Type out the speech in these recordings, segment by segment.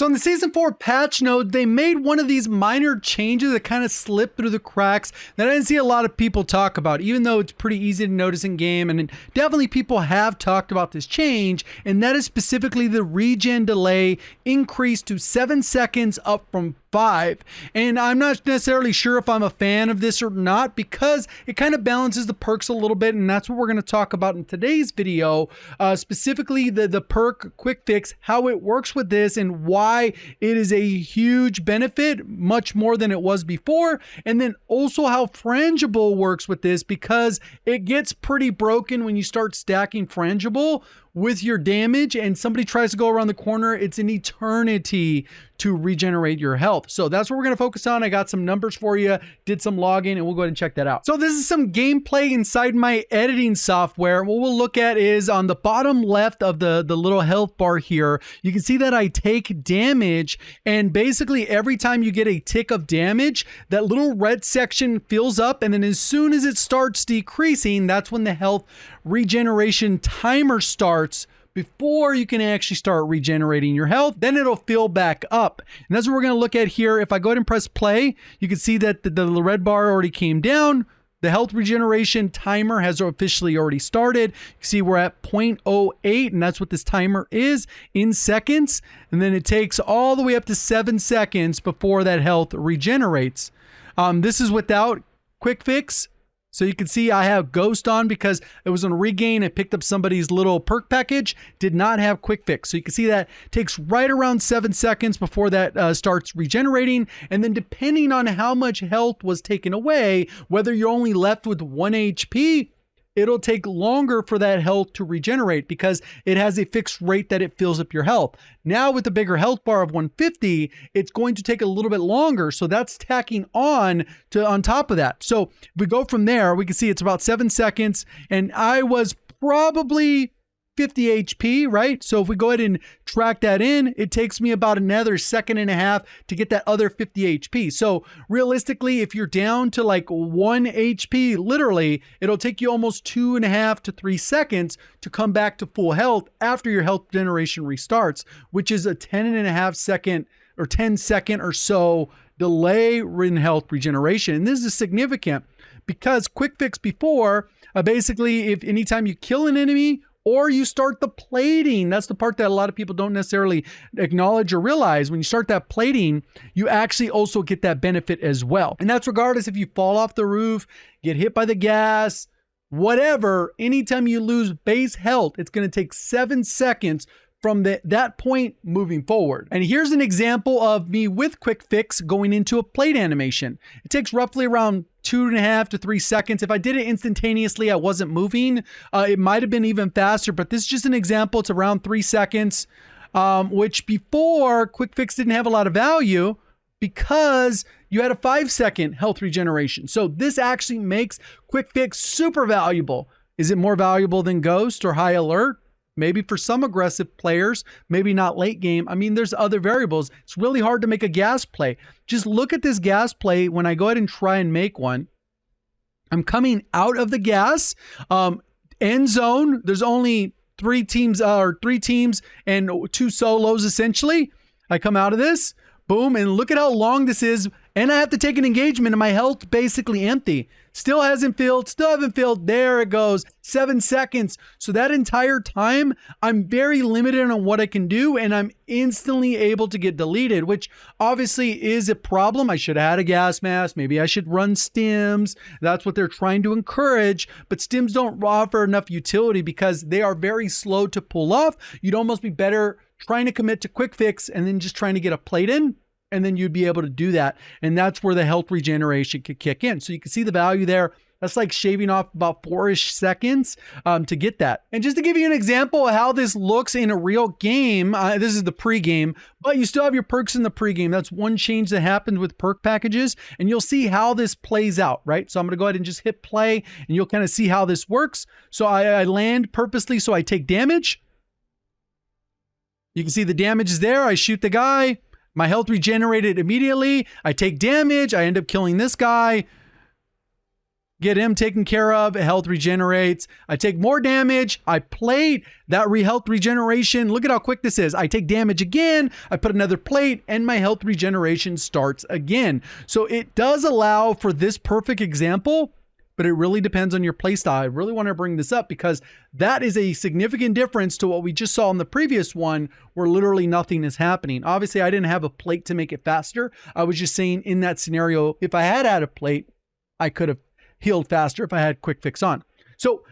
So in the Season 4 patch note, they made one of these minor changes that kind of slipped through the cracks that I didn't see a lot of people talk about, even though it's pretty easy to notice in game. And definitely people have talked about this change, and that is specifically the regen delay increased to 7 seconds up from 5. And I'm not necessarily sure if I'm a fan of this or not, because it kind of balances the perks a little bit, and that's what we're going to talk about in today's video, specifically the perk quick fix, how it works with this, and why it is a huge benefit, much more than it was before, and then also how frangible works with this, because it gets pretty broken when you start stacking frangible with your damage and somebody tries to go around the corner. It's an eternity to regenerate your health. So that's what we're going to focus on. I got some numbers for you, did some logging, and we'll go ahead and check that out. So this is some gameplay inside my editing software. What we'll look at is on the bottom left of the little health bar here, you can see that I take damage, and basically every time you get a tick of damage, that little red section fills up, and then as soon as it starts decreasing, that's when the health regeneration timer starts, before you can actually start regenerating your health. Then it'll fill back up. And that's what we're going to look at here. If I go ahead and press play, you can see that the red bar already came down. The health regeneration timer has officially already started. You can see we're at 0.08, and that's what this timer is in seconds. And then it takes all the way up to 7 seconds before that health regenerates. This is without quick fix. So you can see I have Ghost on because it was on Regain. I picked up somebody's little perk package, did not have quick fix. So you can see that takes right around 7 seconds before that starts regenerating. And then depending on how much health was taken away, whether you're only left with 1 HP, it'll take longer for that health to regenerate because it has a fixed rate that it fills up your health. Now with the bigger health bar of 150, it's going to take a little bit longer. So that's tacking on top of that. So if we go from there, we can see it's about 7 seconds, and I was probably 50 HP, right? So if we go ahead and track that in, it takes me about another 1.5 seconds to get that other 50 HP. So realistically, if you're down to like 1 HP, literally, it'll take you almost 2.5 to 3 seconds to come back to full health after your health generation restarts, which is a 10.5 second or 10 second or so delay in health regeneration. And this is significant because quick fix before, basically, if anytime you kill an enemy or you start the plating, that's the part that a lot of people don't necessarily acknowledge or realize. When you start that plating, you actually also get that benefit as well. And that's regardless if you fall off the roof, get hit by the gas, whatever. Anytime you lose base health, it's going to take 7 seconds from that point moving forward. And here's an example of me with quick fix going into a plate animation. It takes roughly around 2.5 to 3 seconds. If I did it instantaneously, I wasn't moving. It might have been even faster, but this is just an example. It's around 3 seconds, which before quick fix didn't have a lot of value because you had a 5-second health regeneration. So this actually makes quick fix super valuable. Is it more valuable than Ghost or High Alert? Maybe for some aggressive players, maybe not late game. I mean, there's other variables. It's really hard to make a gas play. Just look at this gas play. When I go ahead and try and make one, I'm coming out of the gas end zone. There's only 3 teams and 2 solos essentially. I come out of this, boom, and look at how long this is. And I have to take an engagement and my health basically empty. Still hasn't filled, still haven't filled. There it goes, 7 seconds. So that entire time, I'm very limited on what I can do, and I'm instantly able to get deleted, which obviously is a problem. I should have had a gas mask. Maybe I should run stims. That's what they're trying to encourage, but stims don't offer enough utility because they are very slow to pull off. You'd almost be better trying to commit to quick fix and then just trying to get a plate in, and then you'd be able to do that. And that's where the health regeneration could kick in. So you can see the value there. That's like shaving off about 4-ish seconds to get that. And just to give you an example of how this looks in a real game, this is the pregame, but you still have your perks in the pregame. That's one change that happened with perk packages, and you'll see how this plays out, right? So I'm gonna go ahead and just hit play, and you'll kind of see how this works. So I land purposely so I take damage. You can see the damage is there. I shoot the guy. My health regenerated immediately. I take damage. I end up killing this guy. get him taken care of, health regenerates. I take more damage, I plate, that health regeneration. Look at how quick this is. I take damage again, I put another plate, and my health regeneration starts again. So it does allow for this perfect example, but it really depends on your playstyle. I really want to bring this up because that is a significant difference to what we just saw in the previous one where literally nothing is happening. Obviously, I didn't have a plate to make it faster. I was just saying in that scenario, if I had a plate, I could have healed faster if I had quick fix on. So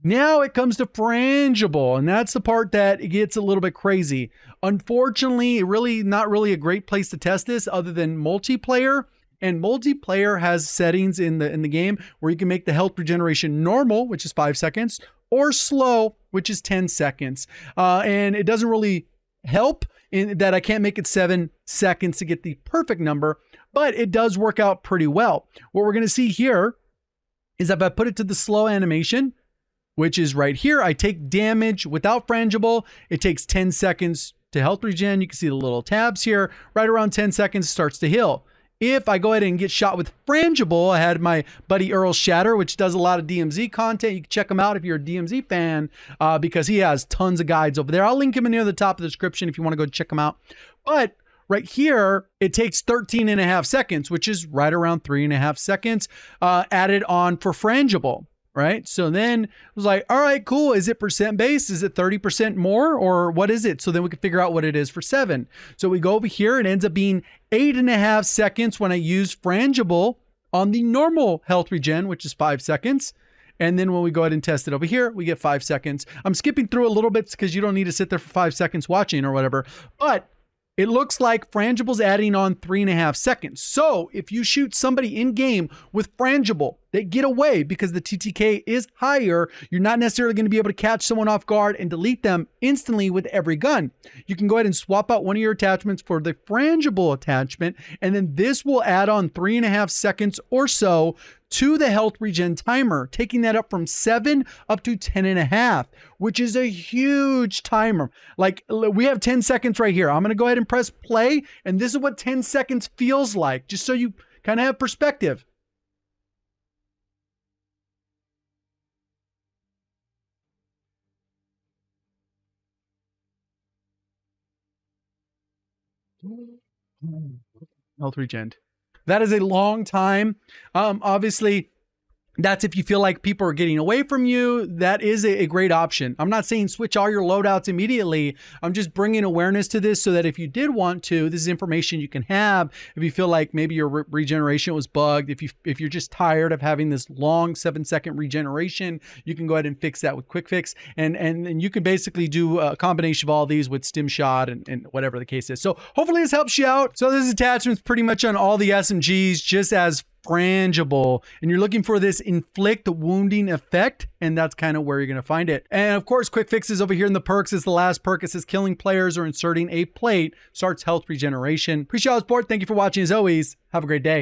now it comes to frangible, and that's the part that it gets a little bit crazy. Unfortunately, really not really a great place to test this other than multiplayer. And multiplayer has settings in the game where you can make the health regeneration normal, which is 5 seconds, or slow, which is 10 seconds. And it doesn't really help in that I can't make it 7 seconds to get the perfect number, but it does work out pretty well. What we're going to see here is if I put it to the slow animation, which is right here, I take damage without frangible. It takes 10 seconds to health regen. You can see the little tabs here. Right around 10 seconds starts to heal. If I go ahead and get shot with frangible, I had my buddy Earl Shatter, which does a lot of DMZ content. You can check him out if you're a DMZ fan, because he has tons of guides over there. I'll link him near the top of the description if you want to go check him out. But right here, it takes 13.5 seconds, which is right around 3.5 seconds added on for frangible. Right? So then it was like, all right, cool. Is it percent based? Is it 30% more or what is it? So then we can figure out what it is for 7. So we go over here. It ends up being 8.5 seconds when I use frangible on the normal health regen, which is 5 seconds. And then when we go ahead and test it over here, we get 5 seconds. I'm skipping through a little bit because you don't need to sit there for 5 seconds watching or whatever, but it looks like frangible's adding on 3.5 seconds. So if you shoot somebody in game with frangible, they get away because the TTK is higher. You're not necessarily going to be able to catch someone off guard and delete them instantly with every gun. You can go ahead and swap out one of your attachments for the frangible attachment, and then this will add on 3.5 seconds or so to the health regen timer, taking that up from 7 up to 10.5, which is a huge timer. Like we have 10 seconds right here. I'm going to go ahead and press play, and this is what 10 seconds feels like, just so you kind of have perspective. Health regen. That is a long time. Obviously, that's if you feel like people are getting away from you. That is a great option. I'm not saying switch all your loadouts immediately. I'm just bringing awareness to this so that if you did want to, this is information you can have. If you feel like maybe your regeneration was bugged, if you're just tired of having this long 7-second regeneration, you can go ahead and fix that with quick fix. And you can basically do a combination of all these with stim shot and whatever the case is. So hopefully this helps you out. So this attachment's pretty much on all the SMGs, just as frangible, and you're looking for this inflict wounding effect, and that's kind of where you're going to find it. And of course, quick fixes over here in the perks is the last perk. It says killing players or inserting a plate starts health regeneration. Appreciate all the support. Thank you for watching. As always, have a great day.